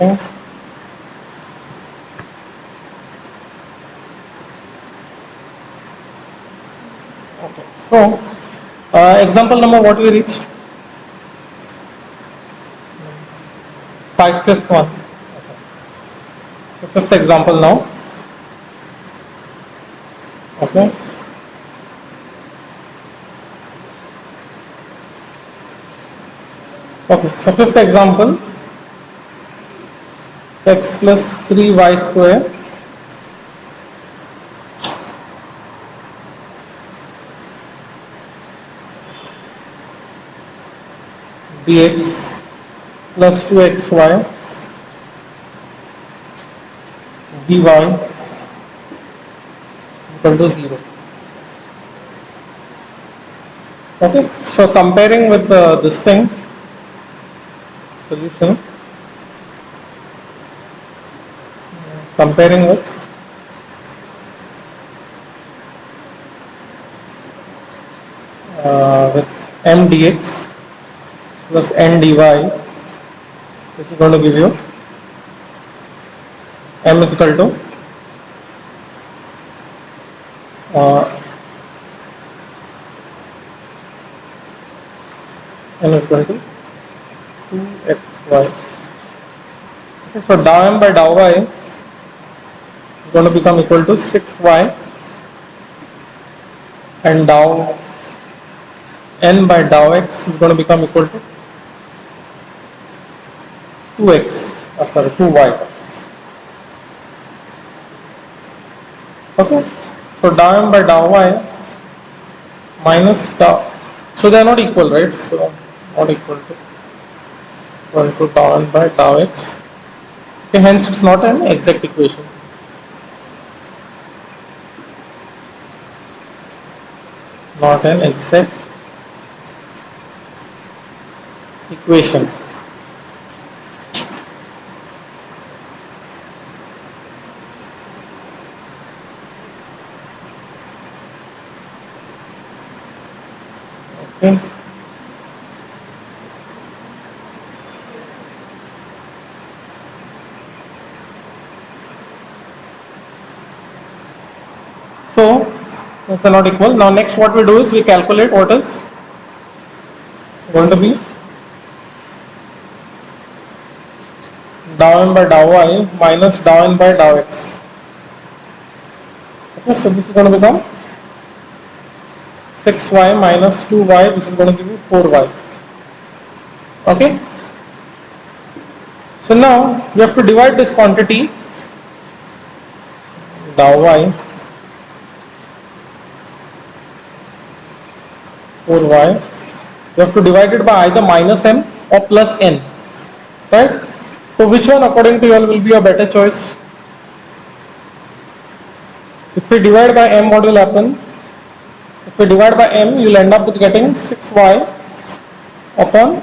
Okay. Okay. So, example number what we reached? Fifth one. Okay. So fifth example now. Okay. Okay. So fifth example, x plus 3y square dx plus 2xy dy equal to 0. Okay. So comparing with this thing, solution, comparing with m dx plus n dy, this is going to give you m is equal to uh, n is equal to 2xy. Okay, so dow m by dow y is going to become equal to 6y, and dow n by dow x is going to become equal to 2x, sorry, 2y. Okay, so dow m by dow y minus dow, so they are not equal, right? So not equal to dow n by dow x. Okay, hence it's not an exact equation. Not an exact equation. Okay. So since they're not equal, now next what we do is we calculate what is going to be dow n by dow y minus dow n by dow x. Okay, so this is going to become 6y minus 2y, which is going to give you 4y. Okay, so now you have to divide this quantity dow y 4y, you have to divide it by either minus m or plus n, right? So which one according to you all will be a better choice? If we divide by m, what will happen? If we divide by m, you will end up with getting 6y upon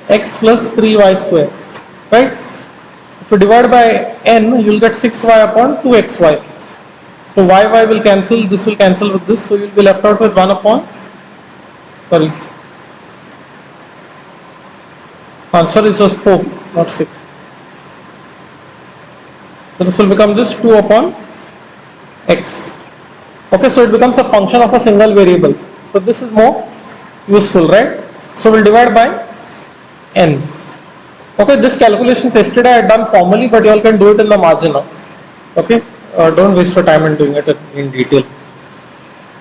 x plus 3y square, right? If you divide by n, you will get 6y upon 2xy. So y will cancel, this will cancel with this, so you will be left out with 1 upon, sorry, this was 4, not 6. So this will become just 2 upon x. Okay, so it becomes a function of a single variable. So this is more useful, right? So we'll divide by n. Okay, this calculations yesterday I had done formally, but you all can do it in the margin now. Okay, don't waste your time in doing it in detail.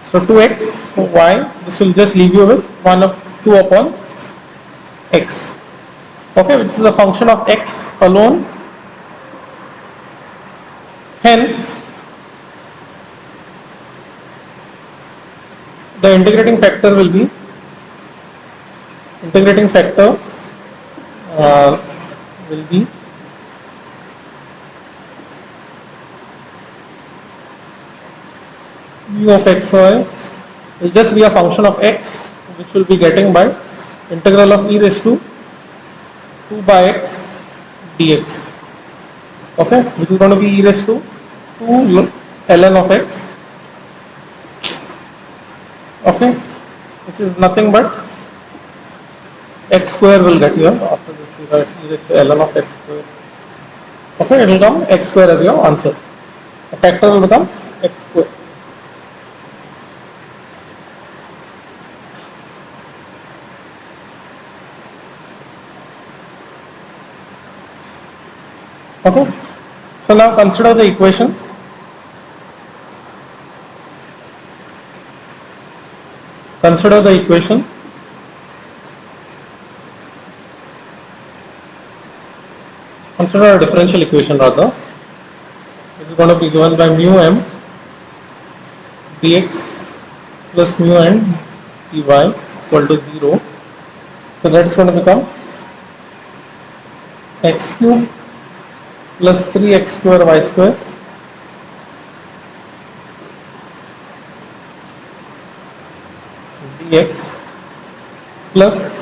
So 2x y, this will just leave you with 2 upon x. Okay, which is a function of x alone. Hence, the integrating factor will be u of xy will just be a function of x, which will be getting by integral of e raised to 2 by x dx. Okay, which is going to be e raised to 2 ln of x. Okay, which is nothing but x square will get here. After this, you write ln of x square. Okay, it will come x square as your answer. The factor will become x square. Okay. So now consider the equation. Consider the equation. Consider a differential equation rather. It is going to be given by mu m dx plus mu n dy equal to 0. So that is going to become x cube plus 3x square y square dx plus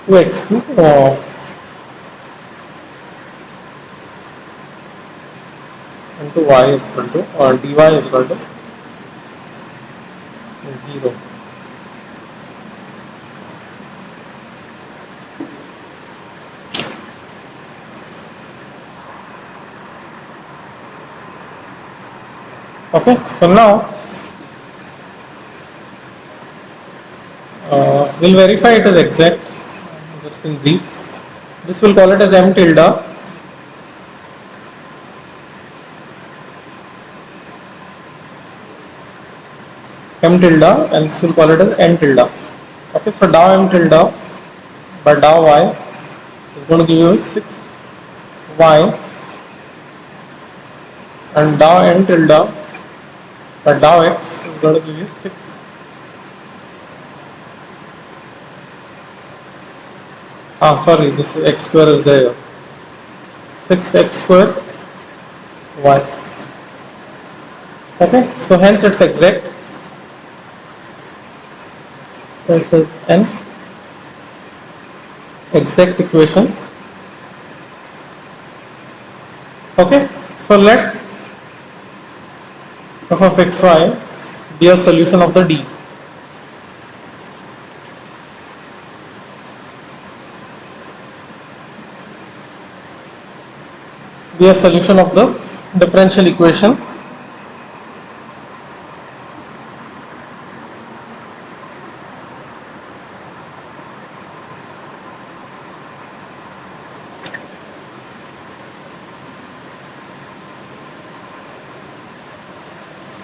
2x cube into y is equal to or dy is equal to 0. Okay, so now we'll verify it is exact. Just in brief, this will call it as m tilde, and this will call it as n tilde. Okay, so dow m tilde by dow y is going to give you 6y, and dow n tilde by dow x is going to give you 6. Sorry, this is x square is there. 6x square y. Okay, so hence it's exact. That is an exact equation. Okay, so let f of xy be a solution of the D. Be a solution of the differential equation.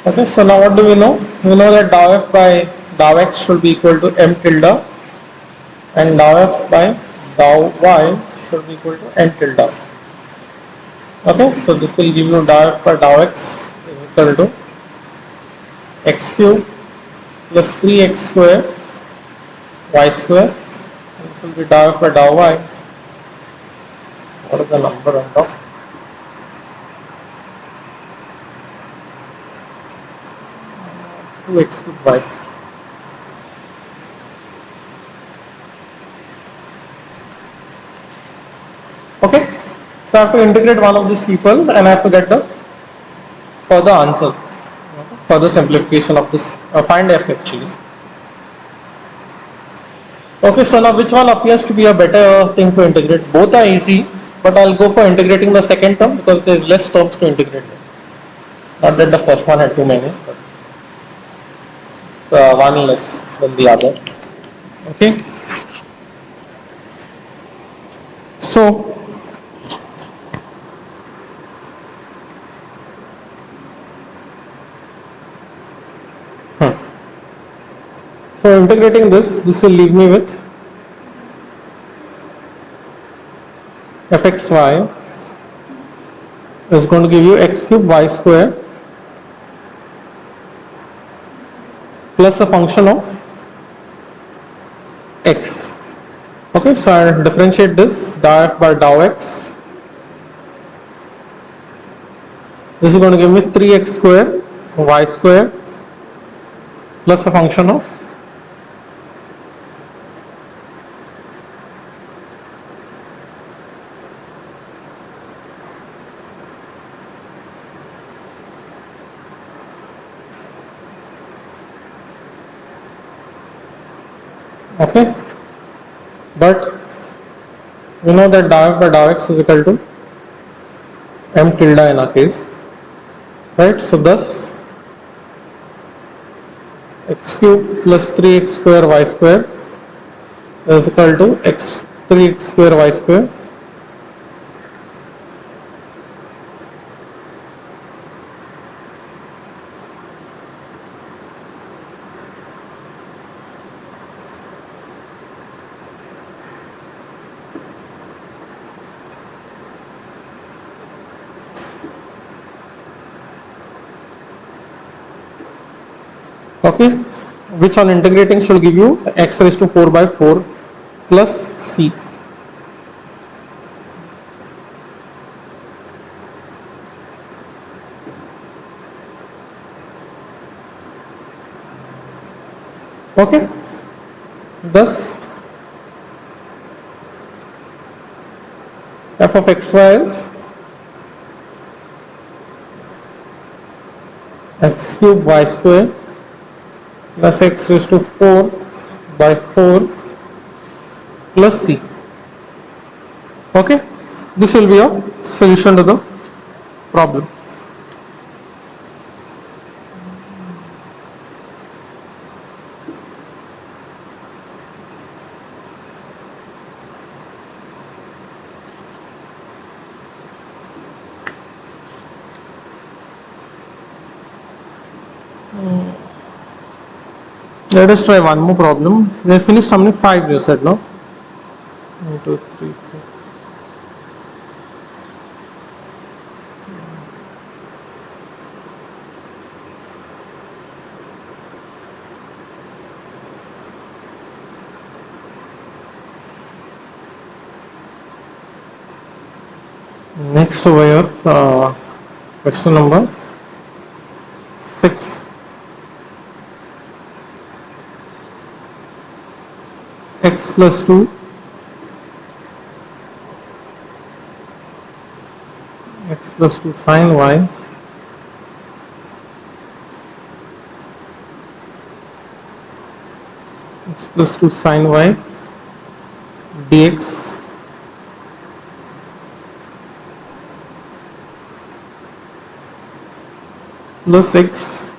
Okay, so now what do we know? We know that dow f by dow x should be equal to m tilde, and dow f by dow y should be equal to n tilde. Okay, so this will give you dow f by dow x is equal to x cube plus 3x square y square, and this will be dow f by dow y. What is the number on top? 2x cube y. Okay, so I have to integrate one of these people and I have to get the further answer, further simplification of this, find f actually. Okay, so now which one appears to be a better thing to integrate? Both are easy, but I'll go for integrating the second term because there is less terms to integrate. Not that the first one had too many, but one less than the other. Okay, so so integrating this will leave me with fxy is going to give you x cube y square plus a function of x. Okay, so I differentiate this dow f by dow x. This is going to give me 3x square y square plus a function of Okay, but we know that dou f by dou x is equal to m tilde in our case, right? So thus x cube plus 3x square y square is equal to x 3x square y square. Okay, which on integrating should give you x raised to 4 by 4 plus c. Okay, thus f of xy is x cube y square plus x raised to 4 by 4 plus c. Okay, this will be a solution to the problem. Let us try one more problem. We have finished how many? 5 you said, no? 1, 2, 3, 4. Next over here, question number 6. X plus 2 x plus 2 sine y x plus 2 sine y dx plus x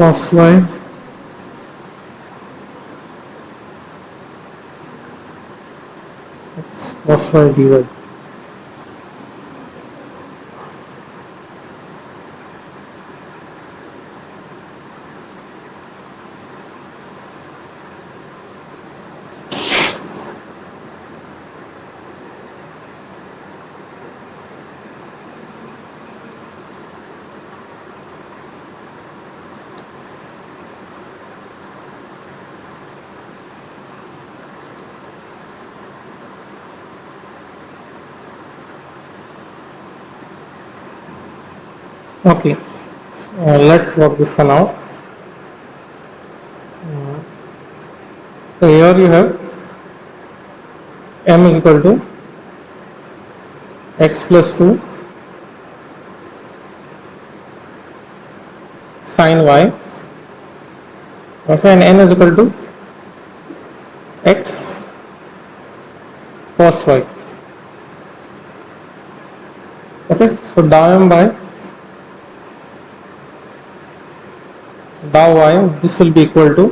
cos y x cos y dy. Okay, let's work this one out. So here you have m is equal to x plus 2 sine y, okay, and n is equal to x cos y. Okay, so dou m by dou y, this will be equal to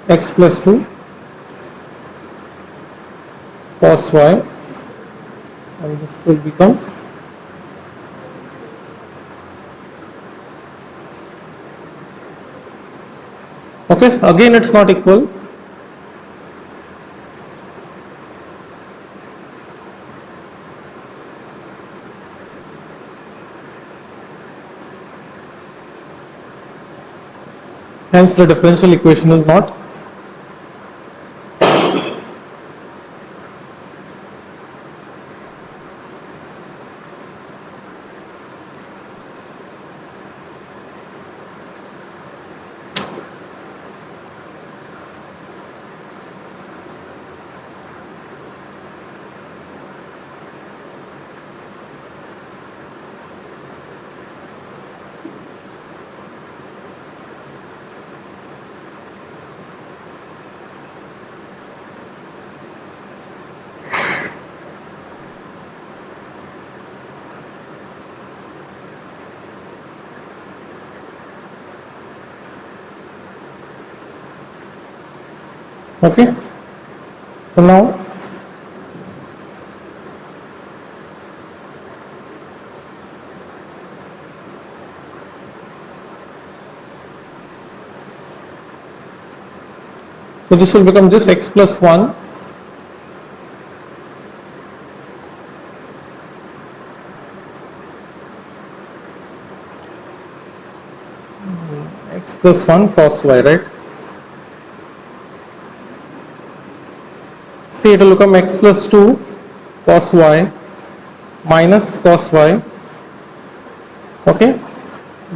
x plus 2 cos y, and this will become okay, again it's not equal, hence the differential equation is not Okay, so now so this will become just x plus 1 x plus 1 cos y, right? See, it will become x plus 2 cos y minus cos y, okay,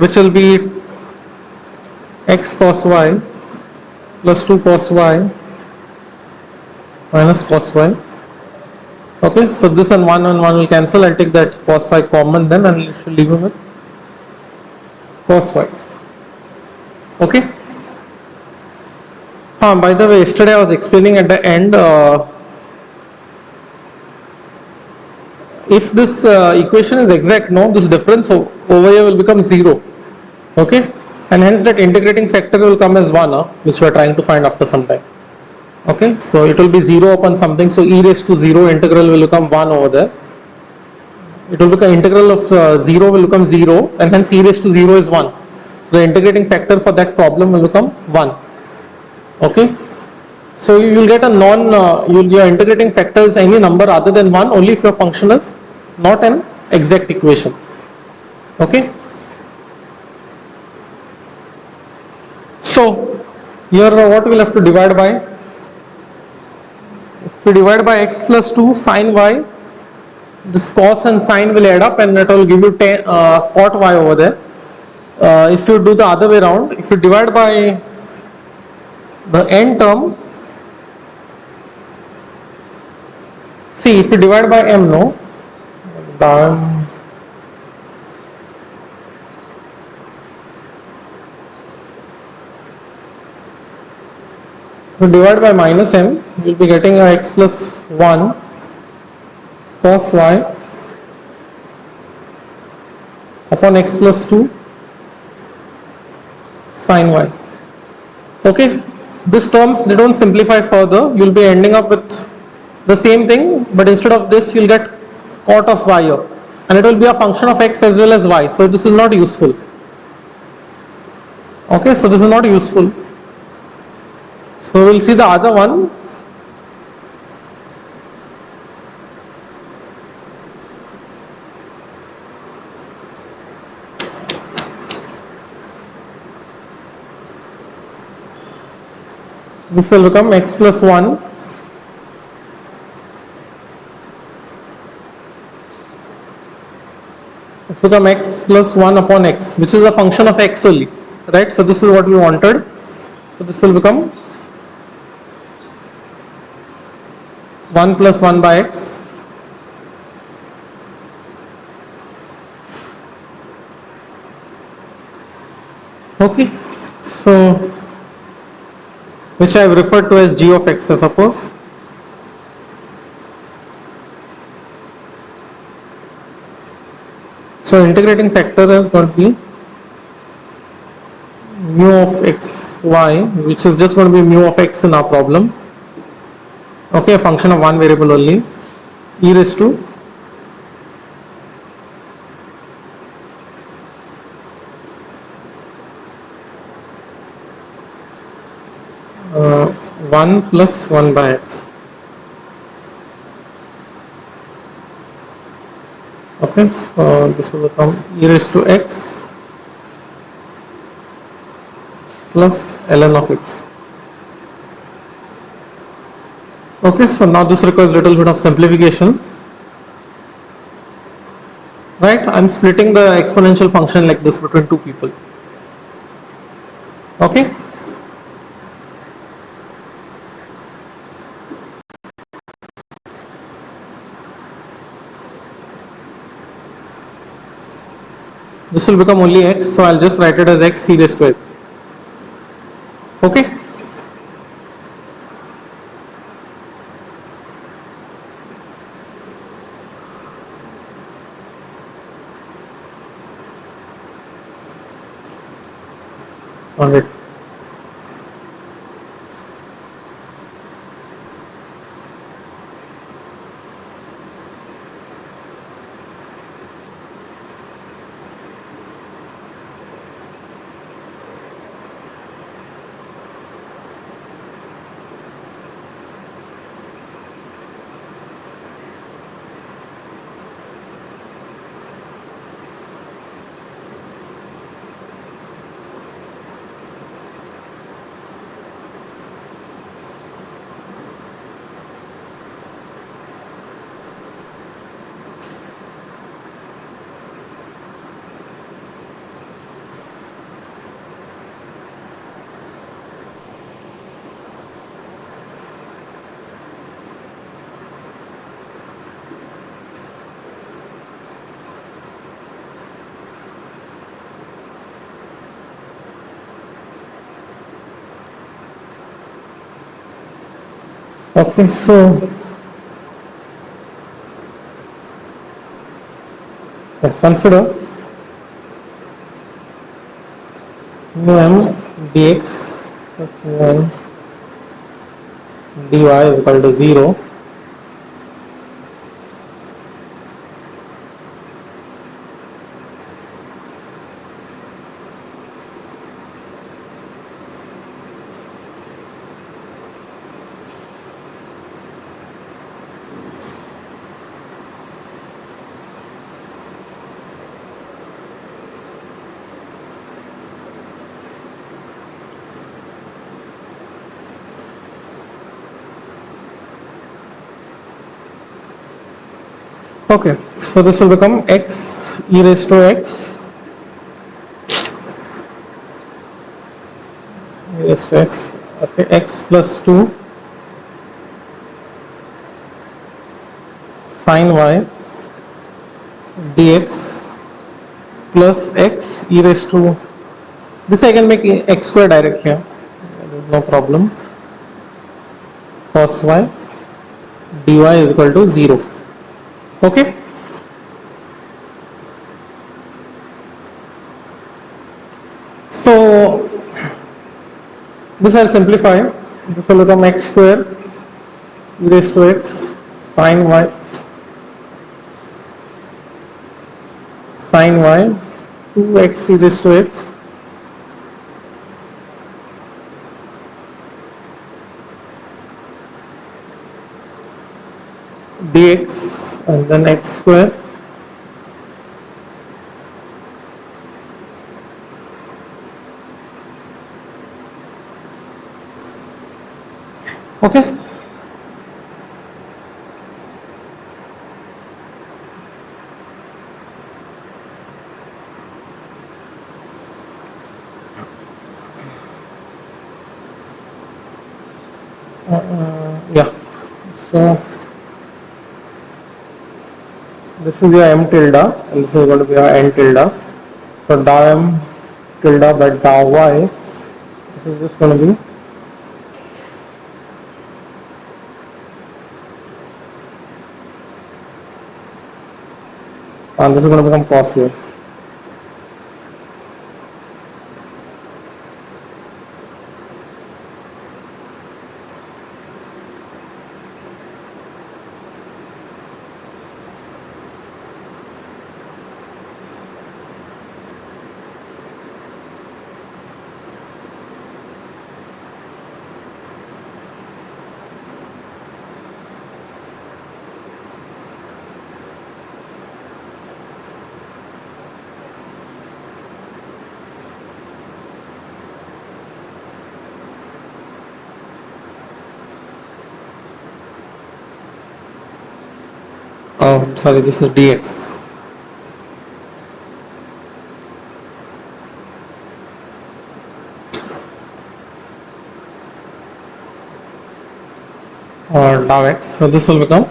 which will be x cos y plus 2 cos y minus cos y. Okay, so this and 1 will cancel. I'll take that cos y common then and it should leave me with cos y. Okay. By the way, yesterday I was explaining at the end, if this equation is exact, no, this difference over here will become 0. Okay, and hence that integrating factor will come as 1, which we are trying to find after some time. Okay, so it will be 0 upon something, so e raised to 0 integral will become 1 over there. It will become integral of 0 will become 0 and hence e raised to 0 is 1. So the integrating factor for that problem will become 1. Okay, so you will get a your integrating factor is any number other than 1 only if your function is not an exact equation. Okay, so here what we will have to divide by, if we divide by x plus 2 sin y, this cos and sin will add up and that will give you cot y over there. If you do the other way around, if you divide by the n term, see if you divide by m, no, if you divide by minus m, you will be getting a x plus 1 cos y upon x plus 2 sin y. Okay, these terms they don't simplify further, you will be ending up with the same thing, but instead of this you will get cot of y here, and it will be a function of x as well as y, so this is not useful. Okay, so this is not useful. So we will see the other one. This will become x plus 1 it's become x plus 1 upon x, which is a function of x only, right? So this is what we wanted. So this will become 1 plus 1 by x okay, so which I have referred to as g of x, I suppose. So integrating factor is going to be mu of x y, which is just going to be mu of x in our problem. Okay, a function of one variable only, e raised to 1 plus 1 by x. Okay, so this will become e raised to x plus ln of x. Okay, so now this requires a little bit of simplification. Right, I'm splitting the exponential function like this between two people. Okay, this will become only x, so I'll just write it as x e raised to x. Okay, alright. Okay, so consider mu m dx plus mu m dy is equal to 0. Okay, so this will become x e raised to x e raised to x, okay, x plus 2 sin y dx plus x e raised to, this I can make x square direct here, there is no problem, cos y dy is equal to 0. Okay, so this I'll simplify. This will become x square e raised to x sin y 2x e raised to x dx and then x square okay. Yeah, so this is your m tilde and this is going to be your n tilde. So dou m tilde by dou y, this is just going to be and this is going to become cos here. Oh, sorry, this is dx. Or dou x. So this will become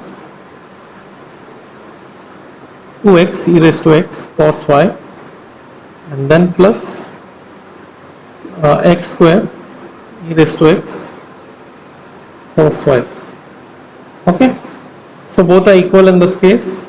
2x e raised to x cos y and then plus x square e raised to x cos y. Okay, so both are equal in this case.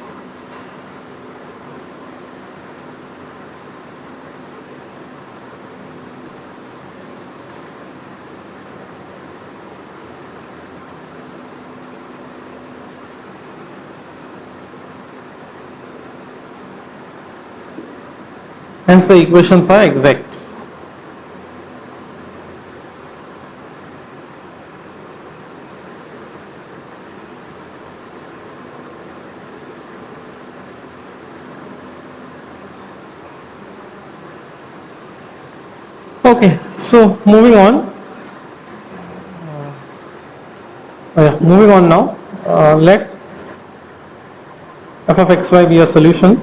Hence the equations are exact. Okay, so moving on. Moving on now. Let f of xy be a solution.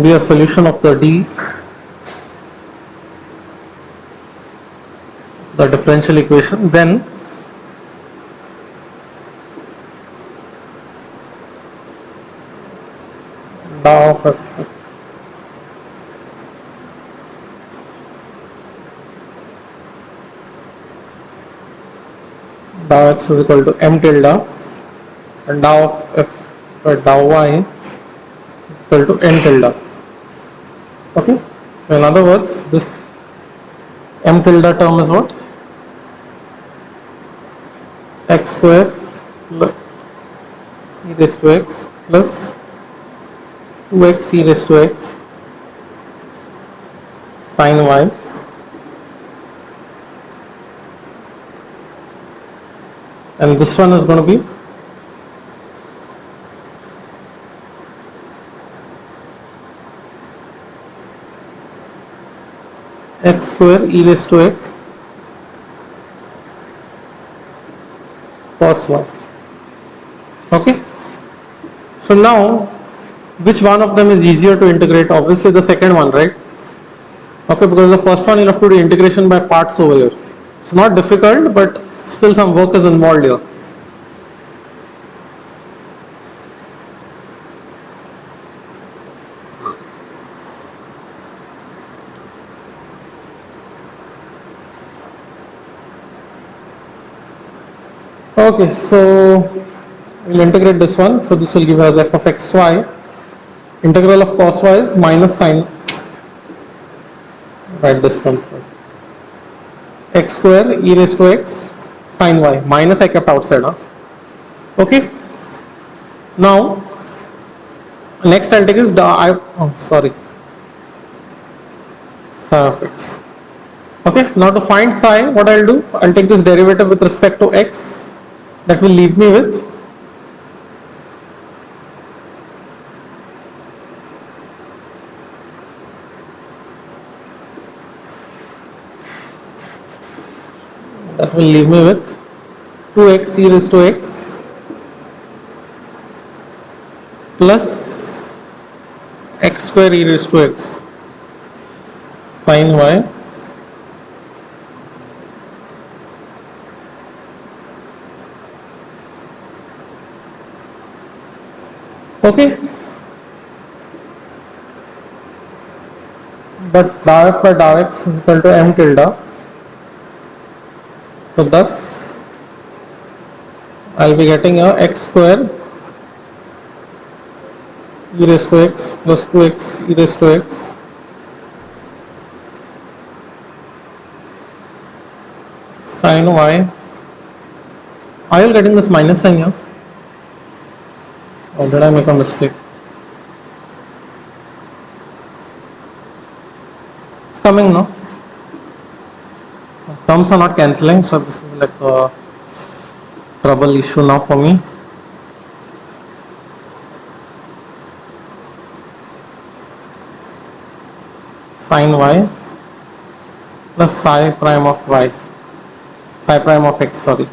Be a solution of the differential equation. Then dou of f x is equal to m tilde and dou of f by dou y is equal to n tilde. Okay, so in other words, this m tilde term is what? X square plus e raised to x plus 2x e raised to x sin y, and this one is going to be x square e raised to x cos y. Okay, so now which one of them is easier to integrate? Obviously the second one, right? Okay, because the first one you'll have to do integration by parts over here. It's not difficult, but still some work is involved here. Okay, so we'll integrate this one. So this will give us f of xy. Integral of cos y is minus sine. Write this term first. X square e raised to x sin y. Minus I kept outside. Huh? Okay. Now next I'll take is psi of x. Okay. Now to find psi, what I'll do? I'll take this derivative with respect to x. That will leave me with that will leave me with 2x e raised to x plus x square e raised to x sin y okay, but dou f by dou x is equal to m tilde, so thus I'll be getting a x square e raised to x plus 2x e raised to x sin y. Are you getting this minus sign here? Or did I make a mistake? It's coming now. Terms are not cancelling, so this is like a trouble issue now for me. Sin y plus psi prime of y, psi prime of x, sorry.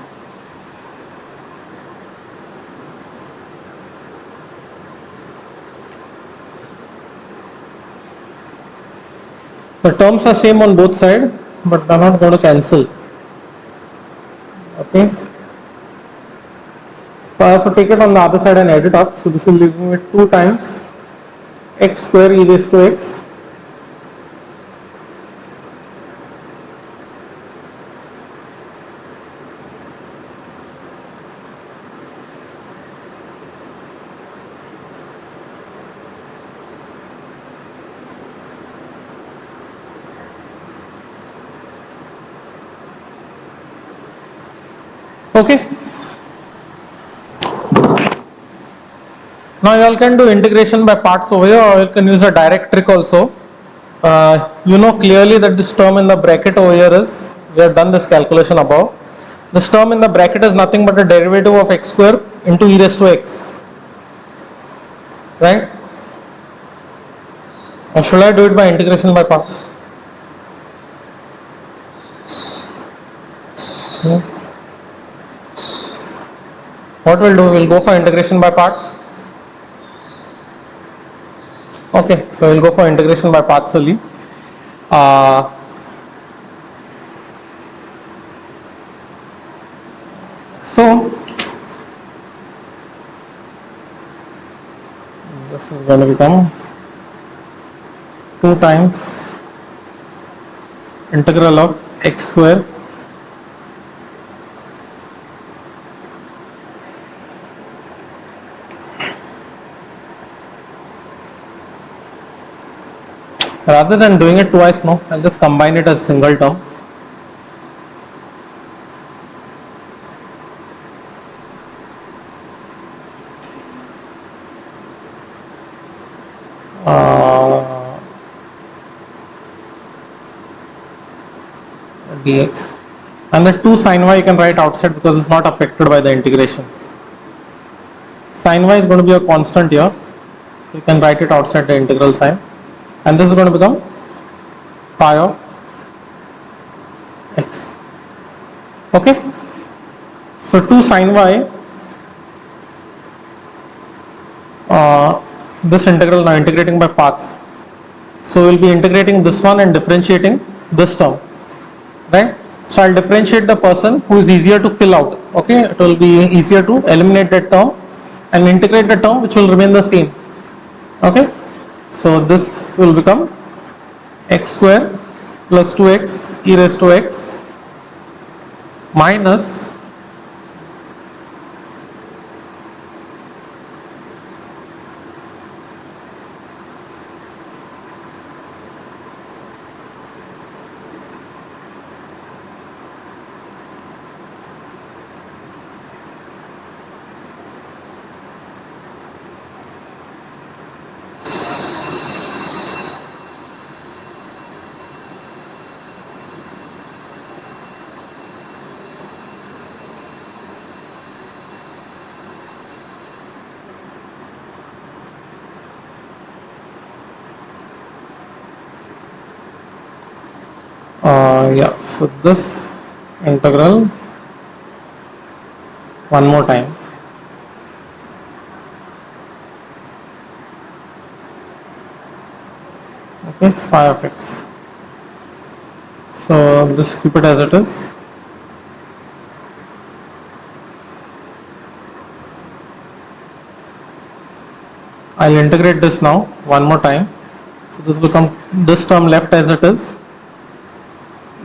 The terms are same on both sides, but they're not going to cancel. Okay. So I have to take it on the other side and add it up. So this will leave me with 2 times x square e raised to x okay. Now you all can do integration by parts over here, or you can use a direct trick also. You know clearly that this term in the bracket over here is, we have done this calculation above. This term in the bracket is nothing but a derivative of x square into e raised to x, right? Or should I do it by integration by parts? What we'll do, we'll go for integration by parts. Okay, so we'll go for integration by parts only. So this is going to become 2 times integral of x square Rather than doing it twice, no, I'll just combine it as single term. Uh, dx, and the 2 sin y you can write outside because it's not affected by the integration. Sin y is going to be a constant here, so you can write it outside the integral sign, and this is going to become pi of x. Okay, so 2 sin y, this integral, now integrating by parts, so we'll be integrating this one and differentiating this term, right? So I'll differentiate the person who is easier to fill out. Okay, it will be easier to eliminate that term and integrate the term which will remain the same. Okay, so this will become x square plus 2x e raised to x minus yeah, so this integral one more time. Okay, phi of x. So this keep it as it is. I'll integrate this now one more time. So this will become this term left as it is,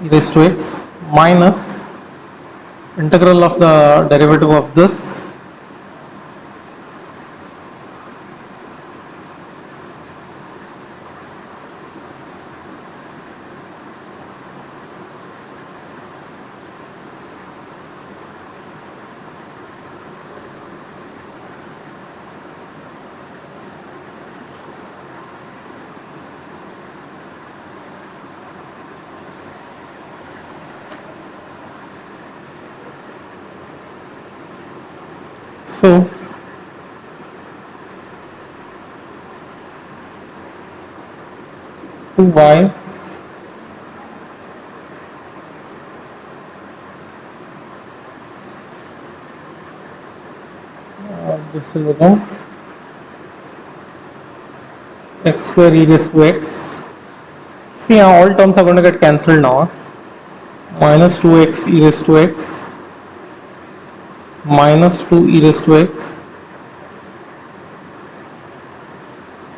e raised to x minus integral of the derivative of this so 2y this will become x square e raised to x. See, all terms are going to get cancelled now. Minus 2x e raised to x minus 2 e raised to x.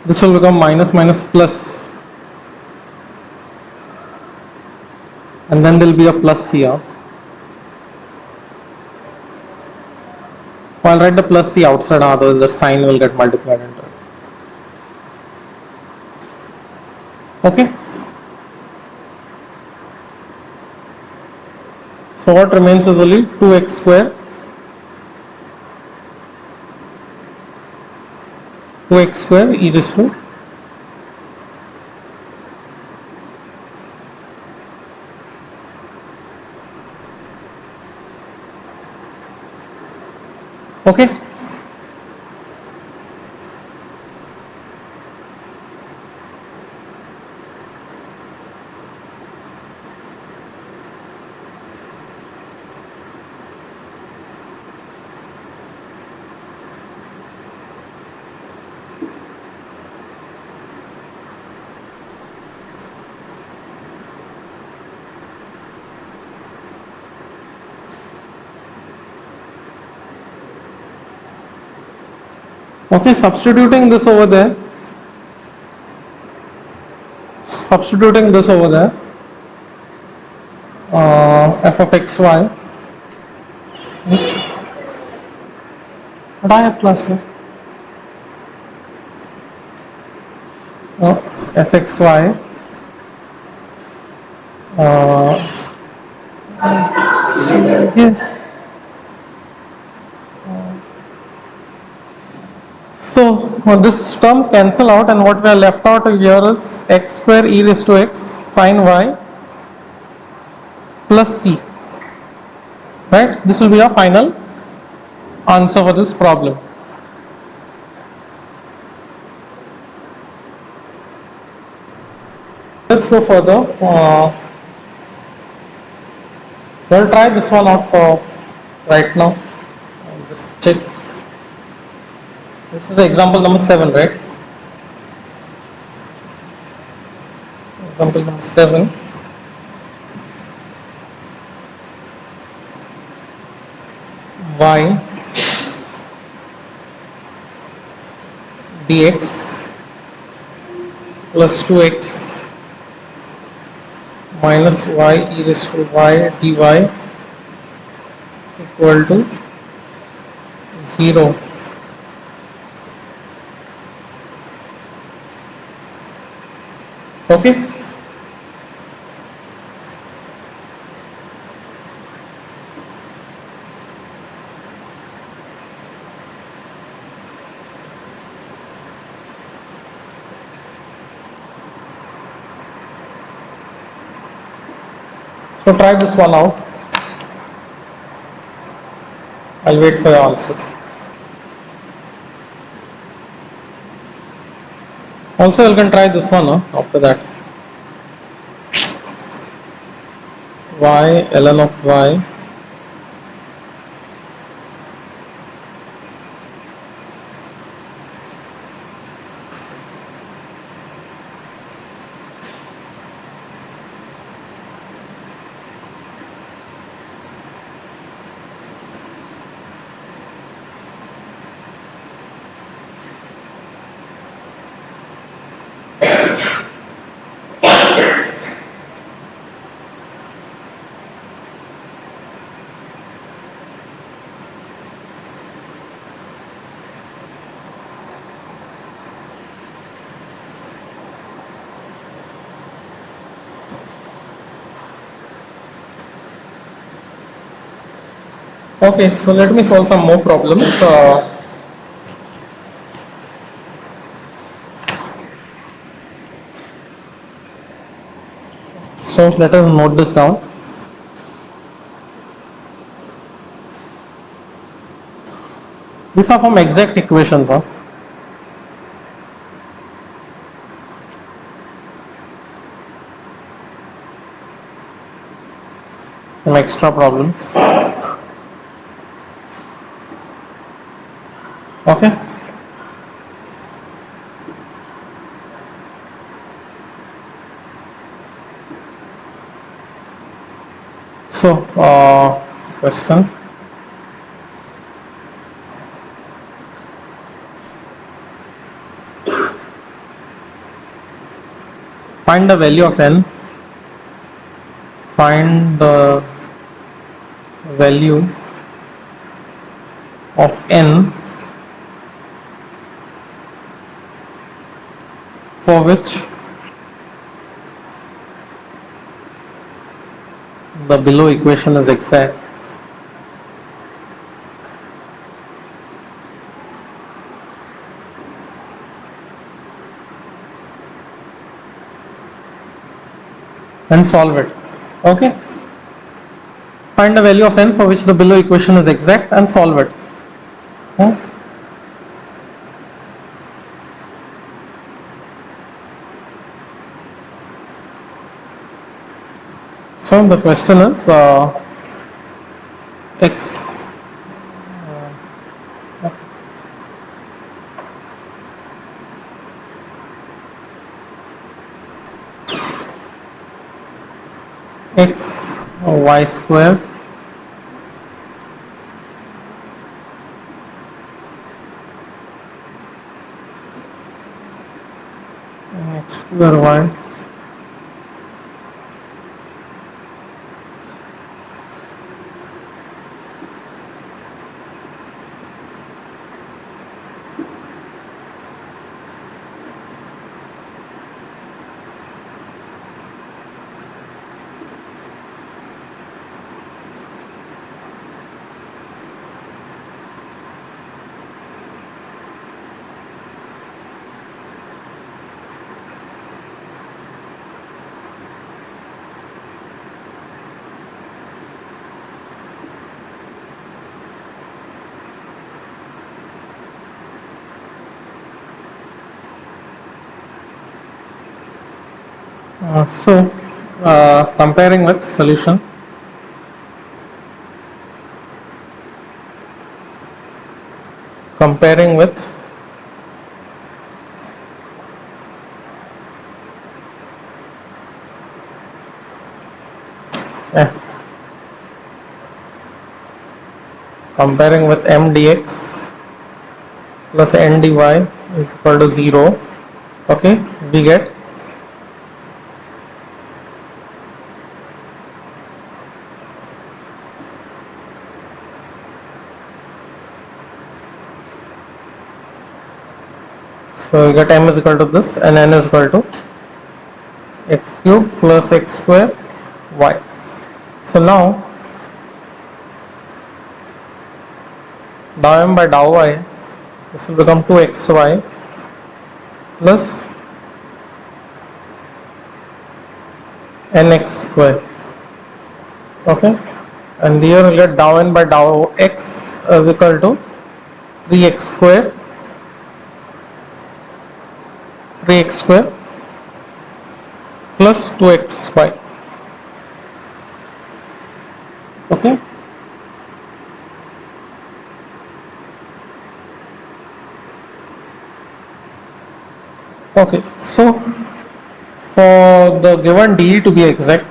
This will become minus minus plus, and then there will be a plus here. I'll write the plus c outside, otherwise the sign will get multiplied into it. Okay. So what remains is only 2x square, 2x square e raised to okay. Okay, substituting this over there, f of x y. But I have class here. F x y Uh, yes. So this terms cancel out, and what we are left out here is x square e raised to x sine y plus c. Right? This will be our final answer for this problem. Let's go further. We'll try this one out for right now. Just check. This is example number 7, right? Example number 7. Y dx plus 2x minus y e raised to y dy equal to 0. Okay. So try this one out. I'll wait for your answers. Also, you can try this one after that. Y ln of y Okay, so let me solve some more problems. So let us note this down. These are from exact equations. Some extra problems. Okay. So, question. Find the value of n. Find the value of n for which the below equation is exact. And solve it. Okay. Find the value of n for which the below equation is exact and solve it. So the question is x x y square x square y Comparing with solution, comparing with eh, comparing with m dx plus n dy is equal to 0. Okay, we get m is equal to this and n is equal to x cube plus x square y. So now dou m by dou y, this will become 2xy plus nx square. Okay, and here we'll get dou n by dou x is equal to 3x square 2xy. Okay, okay, so for the given d to be exact,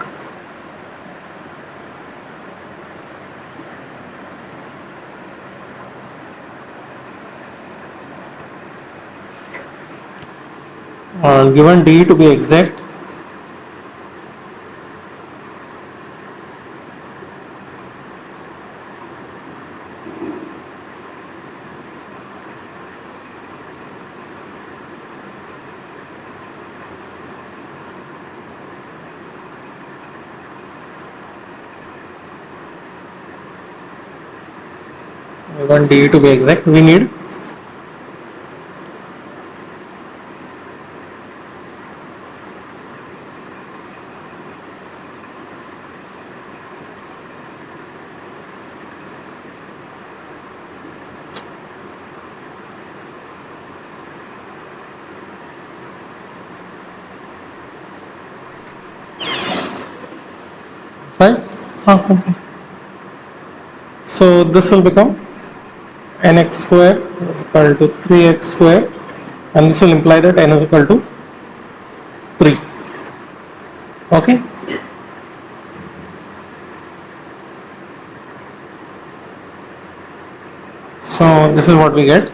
given d to be exact, we need right. So this will become nx square is equal to 3x square, and this will imply that n is equal to 3. Okay, so this is what we get.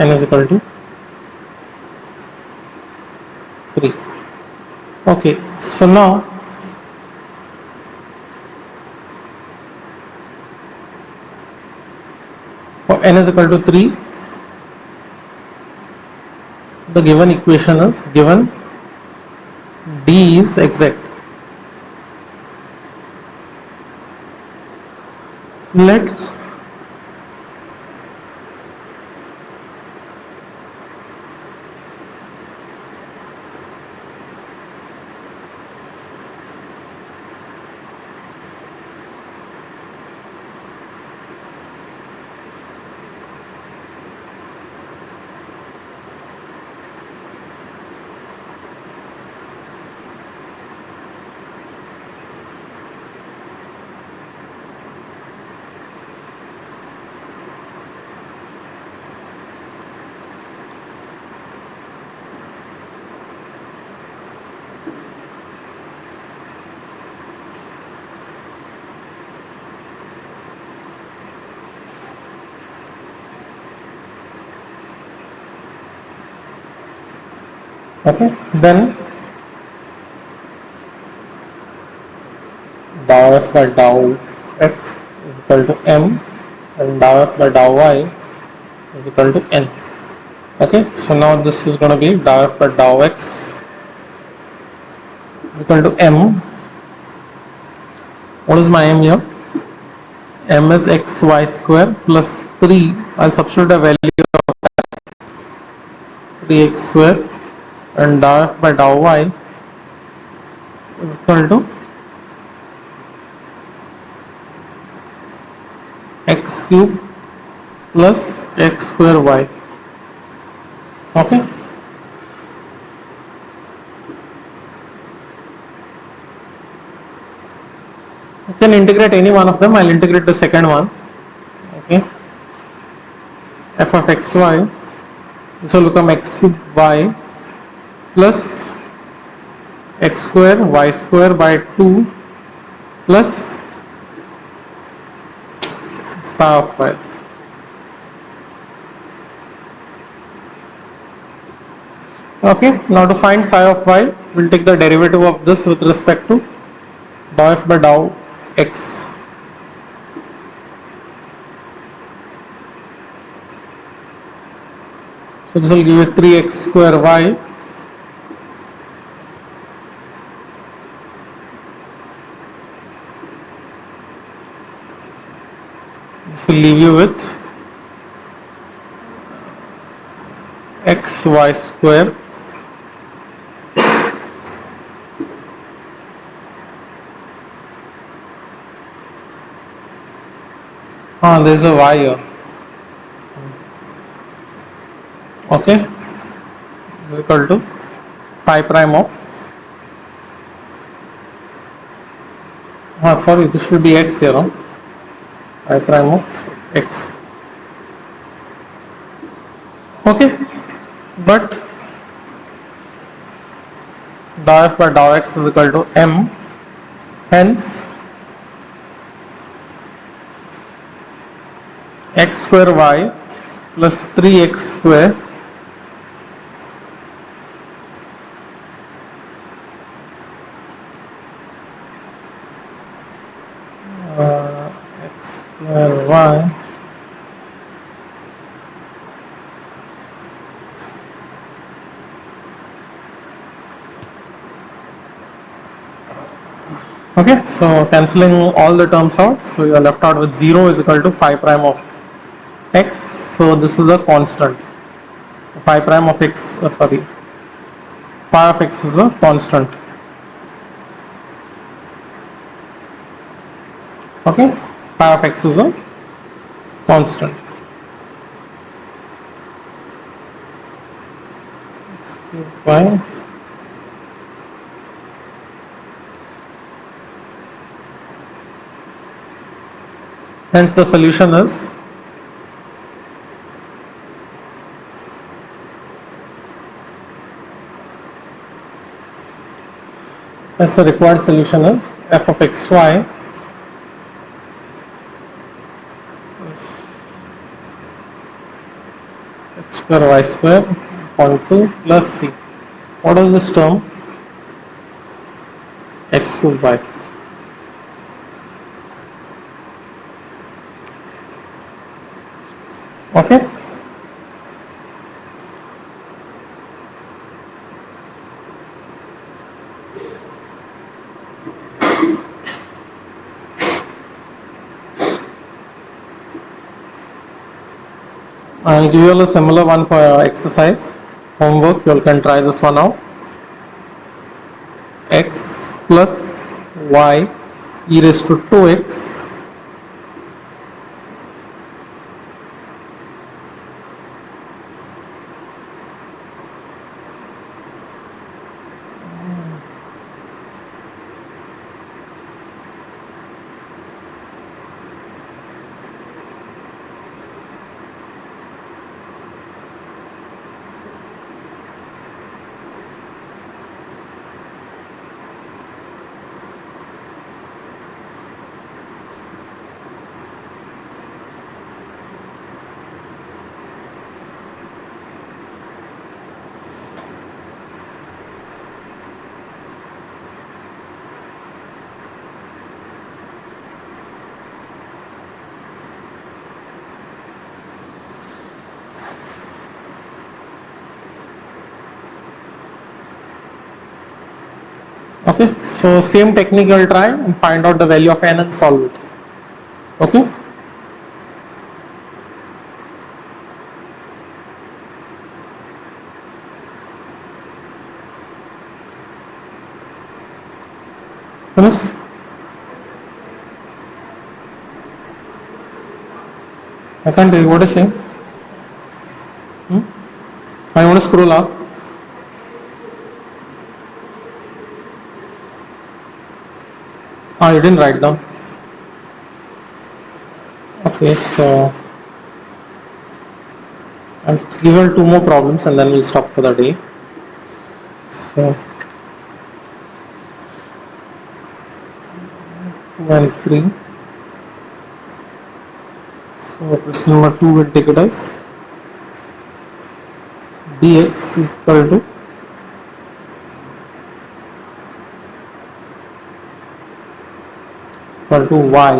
N is equal to 3. Okay, so now for n is equal to 3, the given equation is given d is exact. Let okay, then dou f by dou x is equal to m, and dou f by dou y is equal to n. Okay, so now this is going to be dou f by dou x is equal to m. What is my m here? M is xy square plus 3. I'll substitute a value of 3x square, and dou f by dou y is equal to x cube plus x square y. Okay, you can integrate any one of them. I'll integrate the second one. Okay, f of xy, this will become x cube y plus x square y square by 2 plus psi of y. Okay, now to find psi of y, we'll take the derivative of this with respect to dou f by dou x. So this will give you 3x square y this will leave you with xy square there is a y here. Okay, is equal to phi prime of sorry, this should be x here, phi prime of x. Okay, but dou f by dou x is equal to m, hence x square y plus 3x square x square y okay, so cancelling all the terms out, so you are left out with 0 is equal to phi prime of x. So this is a constant. So phi prime of x, sorry, phi of x is a constant. Okay, phi of x is a constant. X cube y hence the solution is the required solution is f of xy is x square y square upon 2 plus c. What is this term? X cube y. Okay, I'll give you a similar one for exercise homework. You can try this one out. X plus y e raised to 2x Okay, so same technique you'll try and find out the value of n and solve it. Okay, finish. I can't tell you what is saying. I want to scroll up. Ah, you didn't write down. Okay, so I'll give her two more problems and then we'll stop for the day. So 2 and 3. So question number 2 will take it as dx is equal to y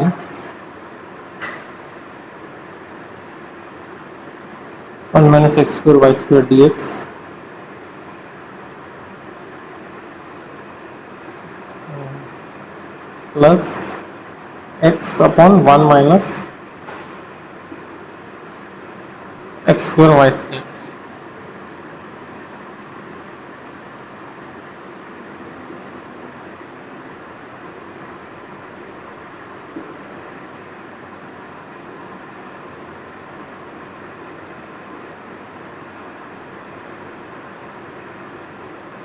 1 minus x square y square dx plus x upon 1 minus x square y square.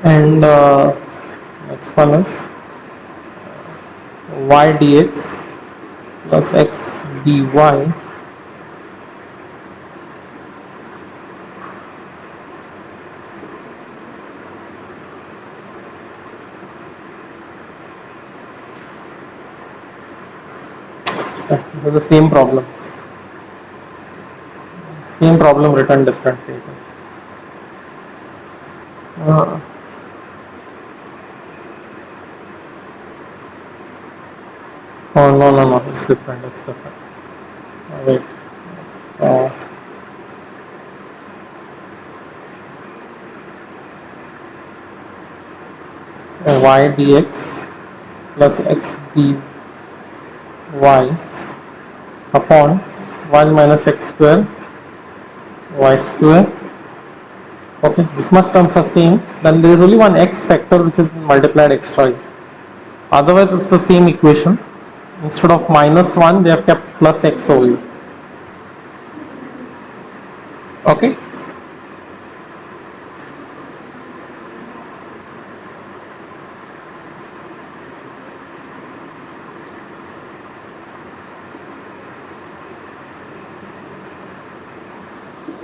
And next one is y dx plus x dy this is the same problem. Same problem written differently. Uh, oh no, it's different. It's different. Wait. Uh, y dx plus x dy upon 1 minus x square y square. Okay, this much terms are same. Then there is only one x factor which has been multiplied extra. Otherwise, it's the same equation. Instead of minus 1, they have kept plus x over here. Okay.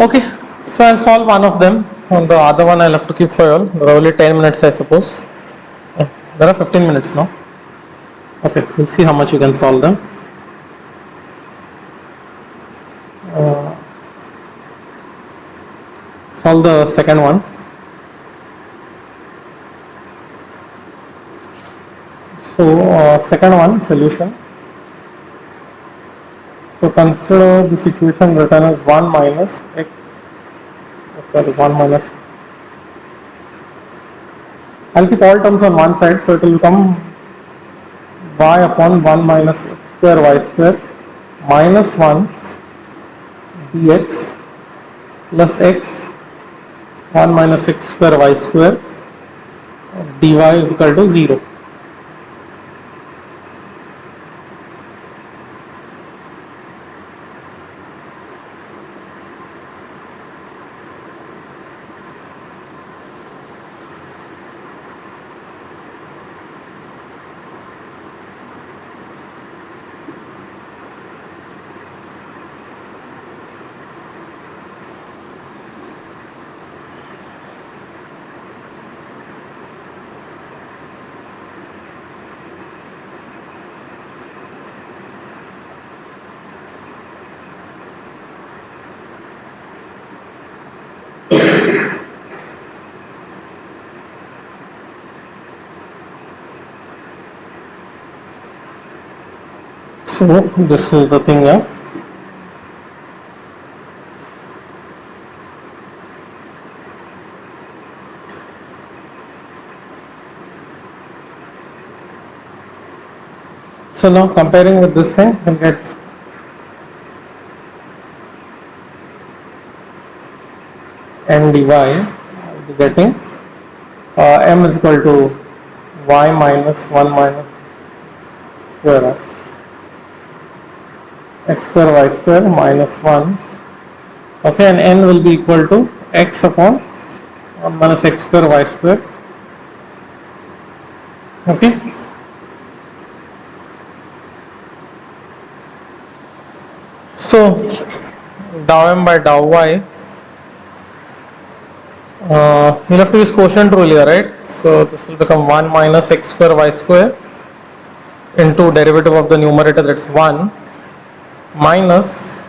Okay, so I'll solve one of them. On the other one, I'll have to keep for you all. There are only 10 minutes, I suppose. There are 15 minutes now. Okay, we'll see how much you can solve them. Solve the second one. So, second one solution. So, consider this equation written as 1 minus x, sorry, 1 minus. I'll keep all terms on one side, so it will become y upon 1 minus x square y square minus 1 dx plus x 1 minus x square y square dy is equal to 0. So this is the thing here. So now comparing with this thing, we'll get n dy, I'll be getting m is equal to y minus 1 minus square x square y square minus 1. Okay, and n will be equal to x upon 1 minus x square y square. Okay, so dou m by dou y, you'll have to use quotient rule here, right? So this will become 1 minus x square y square into derivative of the numerator, that's 1, minus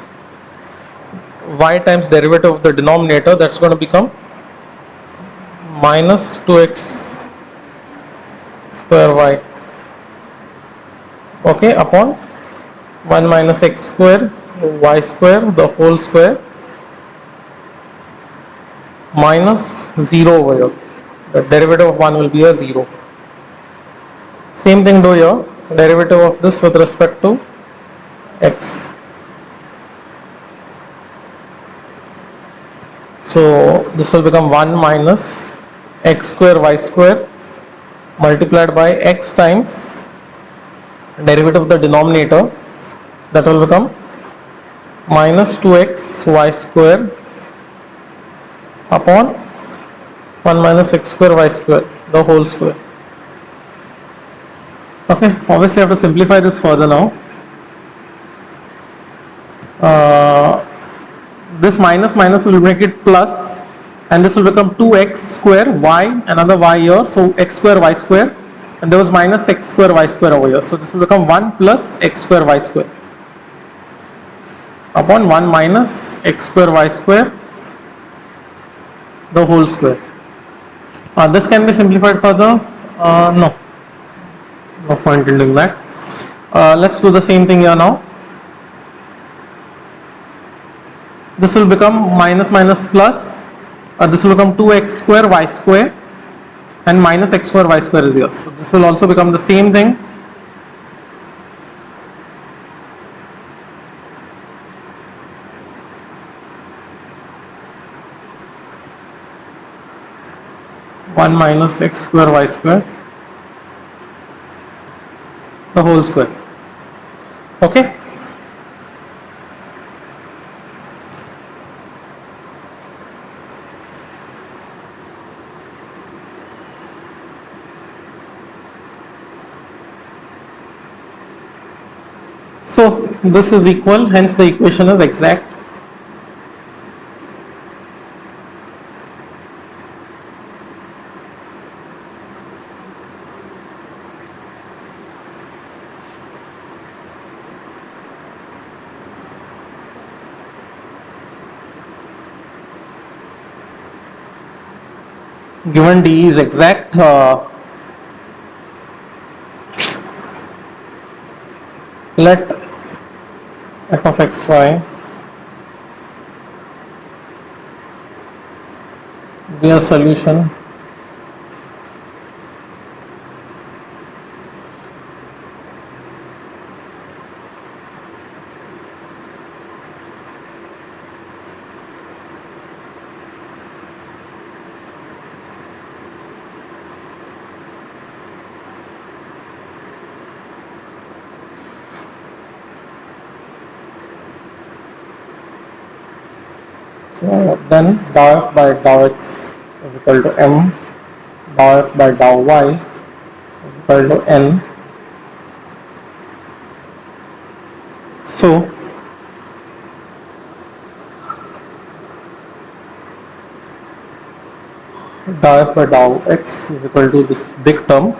y times derivative of the denominator, that's going to become minus 2x square y, okay, upon 1 minus x square y square the whole square minus 0 over here. The derivative of 1 will be a 0. Same thing do here, derivative of this with respect to x. So this will become 1 minus x square y square multiplied by x times derivative of the denominator, that will become minus 2x y square upon 1 minus x square y square the whole square. Okay, obviously I have to simplify this further now. This minus minus will make it plus, and this will become 2x square y, another y here, so x square y square, and there was minus x square y square over here, so this will become 1 plus x square y square upon 1 minus x square y square the whole square. This can be simplified further. No point in doing that. Let's do the same thing here now. This will become minus minus plus, this will become 2x square y square, and minus x square y square is here, so this will also become the same thing. One minus x square y square the whole square. Okay, so this is equal, hence the equation is exact. Given d is exact, let f of x y be a solution so then dou f by dou x is equal to m, dou f by dou y is equal to n. So dou f by dou x is equal to this big term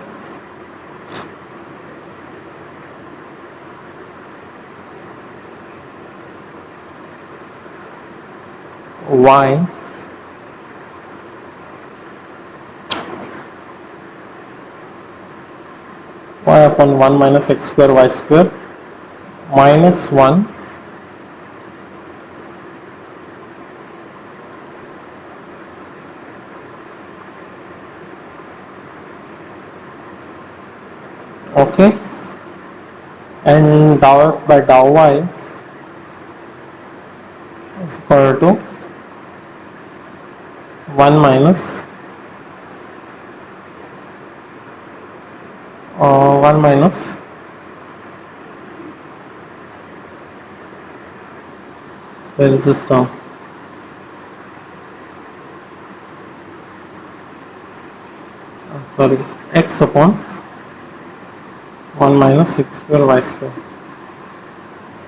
y upon 1 minus x square y square minus 1 okay, and dou f by dou y is equal to 1 minus 1 minus Where is this term? Sorry, x upon 1 minus x square y square.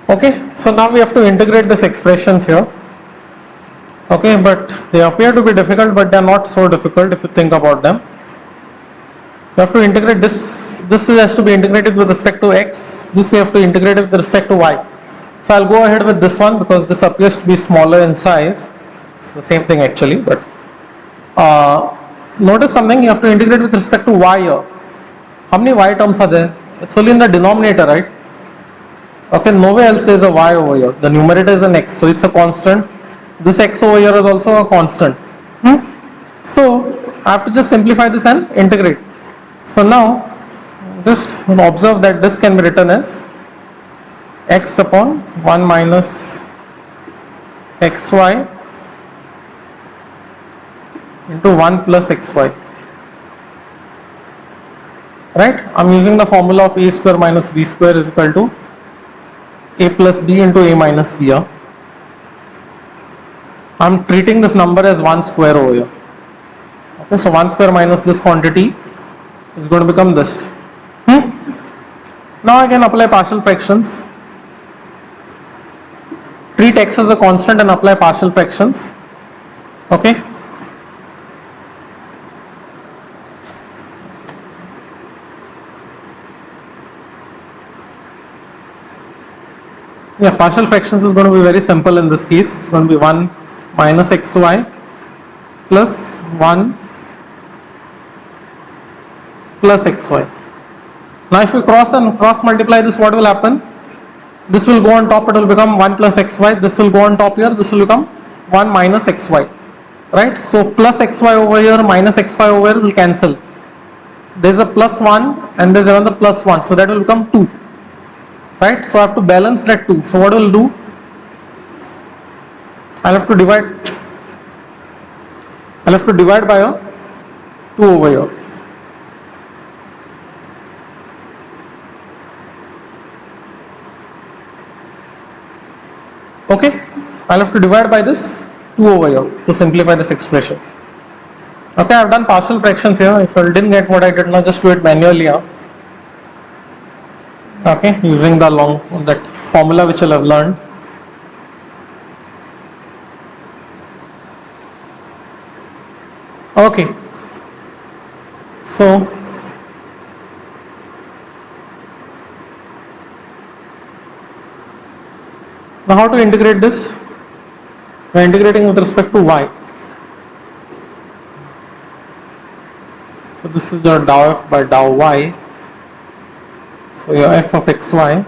Okay, so now we have to integrate these expressions here. Okay, but they appear to be difficult, but they are not so difficult if you think about them. You have to integrate this. This has to be integrated with respect to x. This we have to integrate with respect to y. So I'll go ahead with this one because this appears to be smaller in size. It's the same thing actually, but notice something. You have to integrate with respect to y here. How many y terms are there? It's only in the denominator, right? Okay, nowhere else there is a y over here. The numerator is an x, so it's a constant. This x over here is also a constant. So I have to just simplify this and integrate. So now just observe that this can be written as x upon 1 minus xy into 1 plus xy. Right? I'm using the formula of a square minus b square is equal to a plus b into a minus b here. I'm treating this number as 1 square over here. Okay, so 1 square minus this quantity is going to become this. Now I can apply partial fractions. Treat x as a constant and apply partial fractions. Okay. Yeah, partial fractions is going to be very simple in this case. It's going to be 1 minus xy plus 1 plus xy. Now if you cross multiply this, what will happen? This will go on top, it will become 1 plus xy. This will go on top here, this will become 1 minus xy. Right? So plus xy over here minus xy over here will cancel. There is a plus 1 and there is another plus 1. So that will become 2. Right? So I have to balance that 2. So what I will do? I'll have to divide by a 2 over here. Okay, I'll have to divide by this 2 over here to simplify this expression. Okay, I've done partial fractions here. If I didn't get what I did now, just do it manually here. Okay, using that formula which I'll have learned. Okay, so now how to integrate this? We're integrating with respect to y. So this is your dou f by dou y. So your f of xy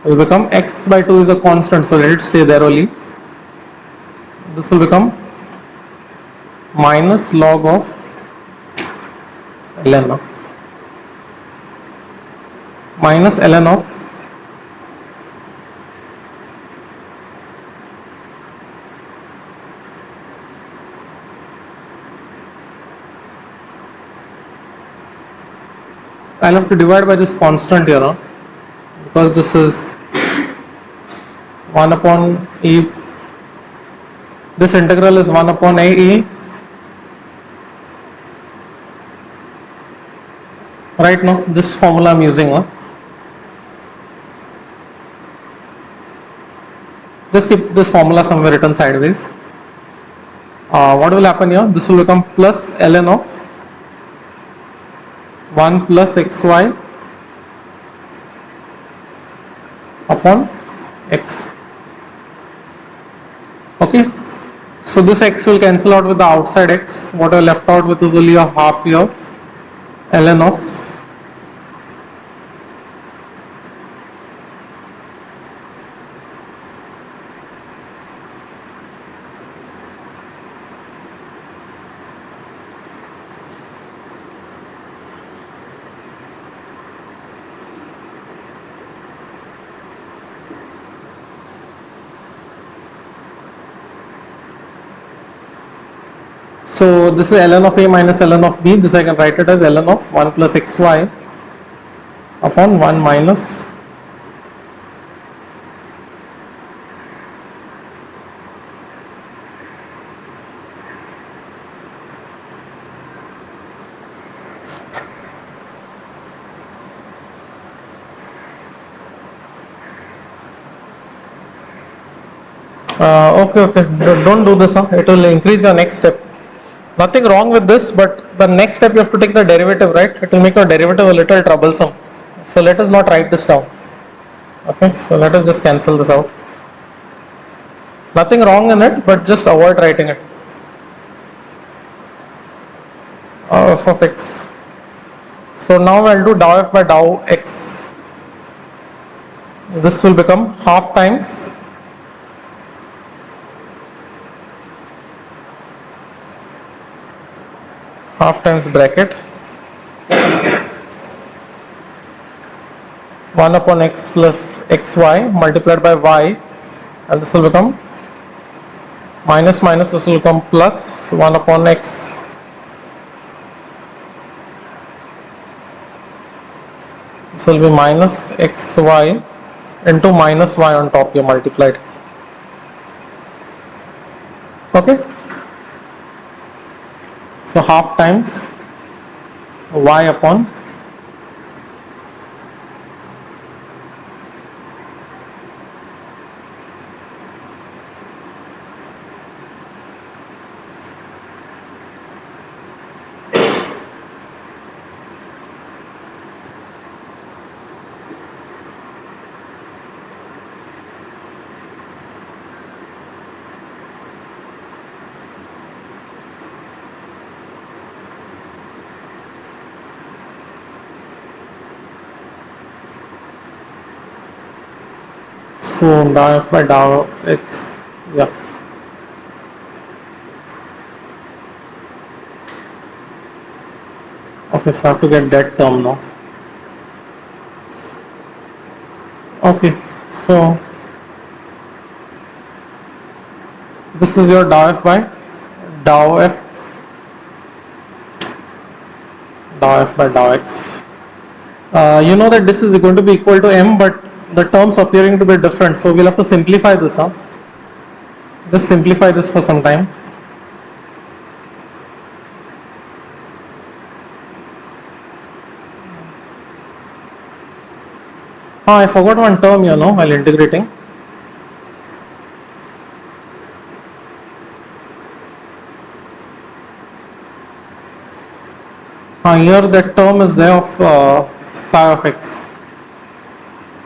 will become x by 2 is a constant, so let it stay there only. This will become minus log of ln minus ln of I'll have to divide by this constant here because this is 1 upon e. This integral is 1 upon a e. Right now, this formula I'm using. Just keep this formula somewhere written sideways. What will happen here? This will become plus ln of 1 plus xy upon x. Okay, so this x will cancel out with the outside x. What I left out with is only a half here ln of so this is ln of a minus ln of b. This I can write it as ln of 1 plus xy upon 1 minus Okay. Don't do this, huh? It will increase your next step. Nothing wrong with this, but the next step you have to take the derivative, right? It will make your derivative a little troublesome. So let us not write this down. Okay, so let us just cancel this out. Nothing wrong in it, but just avoid writing it. F of x. So now I'll do dou f by dou x. This will become half times bracket 1 upon x plus xy multiplied by y, and this will become minus minus, this will become plus 1 upon x. This will be minus xy into minus y on top, you multiplied. Okay, so half times y upon so dou f by dou x. Yeah. Okay, so I have to get that term now. Okay, so this is your dou f by dou f dou x. You know that this is going to be equal to m, but the terms appearing to be different, so we'll have to simplify this. Just simplify this for some time. I forgot one term, while integrating. Here that term is there of psi of x.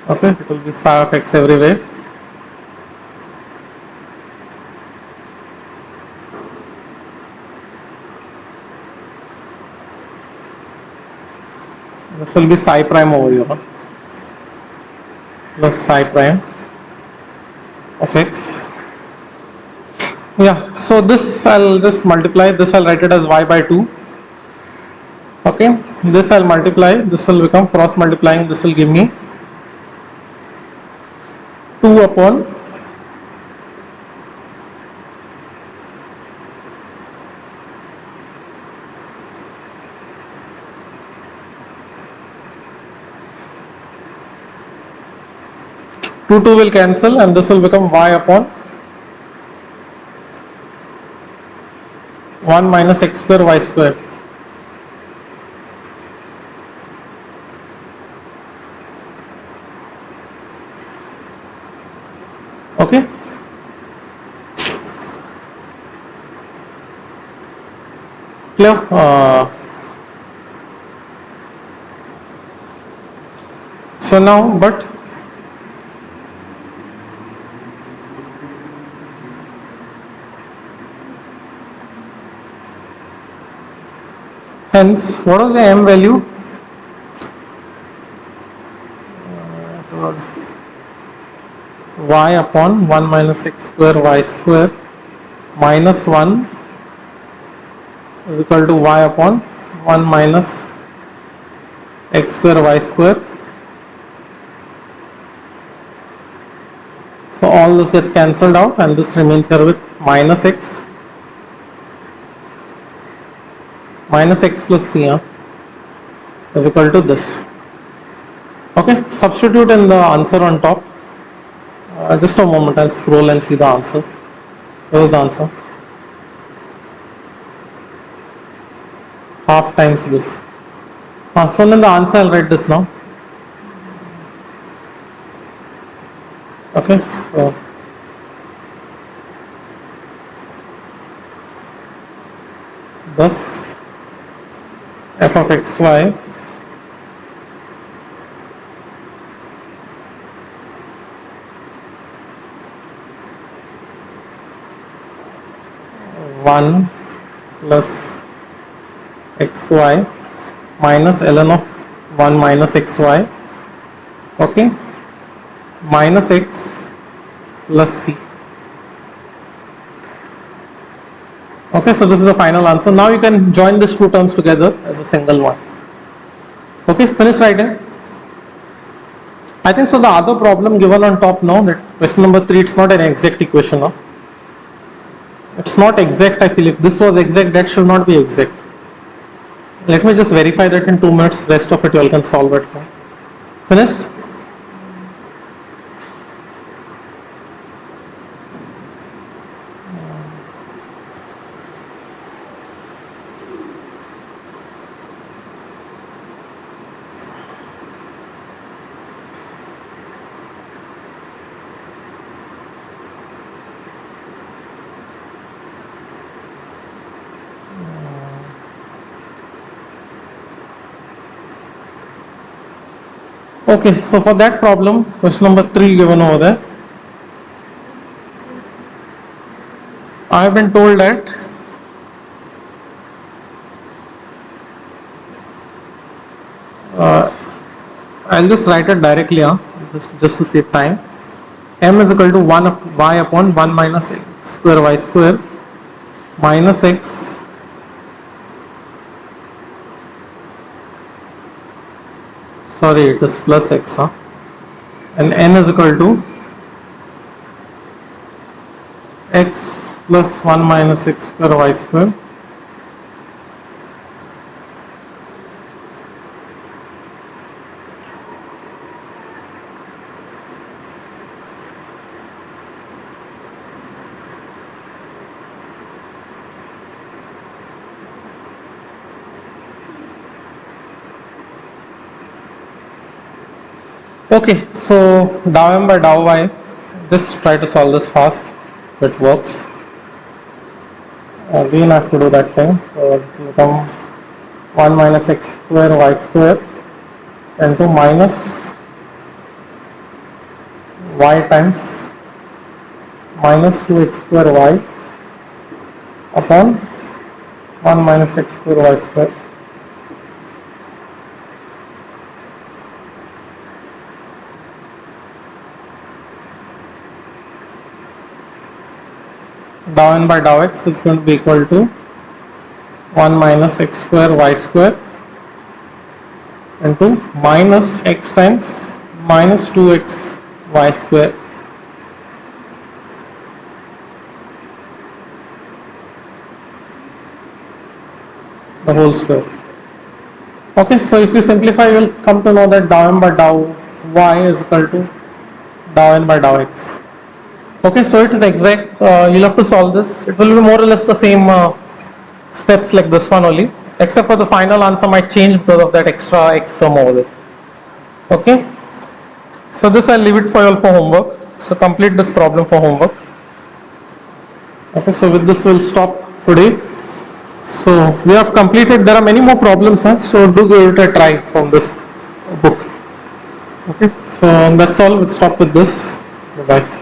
Okay, it will be psi of x everywhere. This will be psi prime over here, plus psi prime of x. Yeah, so this I'll just multiply, this I'll write it as y by 2. Okay, this I'll multiply, this will become cross multiplying, this will give me 2 upon 2 will cancel, and this will become y upon 1 minus x square y square. Okay, clear? So now, but hence, what was the m value? It was y upon 1 minus x square y square minus 1 is equal to y upon 1 minus x square y square. So all this gets cancelled out, and this remains here with minus x plus c is equal to this. Okay, substitute in the answer on top. Just a moment, I'll scroll and see the answer. Here is the answer. Half times this. So in the answer I'll write this now. Okay, so thus f of xy one plus xy minus ln of 1 minus xy, okay, minus x plus c. Okay, so this is the final answer. Now you can join these two terms together as a single one. Okay, finish writing. I think so. The other problem given on top now, that question number 3, it's not an exact equation. No? It's not exact. I feel if this was exact, that should not be exact. Let me just verify that in 2 minutes. Rest of it you all can solve it. Finished? Okay, so for that problem, question number 3 given over there, I have been told that I'll just write it directly, just to save time. M is equal to 1 y upon 1 minus x square y square minus x sorry, it is plus x, and n is equal to x plus 1 minus x square y square Okay, so dow m by dow y, just try to solve this fast if it works. Again I have to do that thing, so it will become 1 minus x square y square into minus y times minus 2x square y upon 1 minus x square y square. Dow n by dow x is going to be equal to 1 minus x square y square into minus x times minus 2x y square the whole square. Okay, so if you simplify, you will come to know that dow m by dow y is equal to dow n by dow x. Okay, so it is exact. You'll have to solve this. It will be more or less the same steps like this one only, except for the final answer might change because of that extra x term over there. Okay, so this I'll leave it for you all for homework. So complete this problem for homework. Okay, so with this we'll stop today. So we have completed. There are many more problems, so do give it a try from this book. Okay, so that's all. We'll stop with this. Bye bye.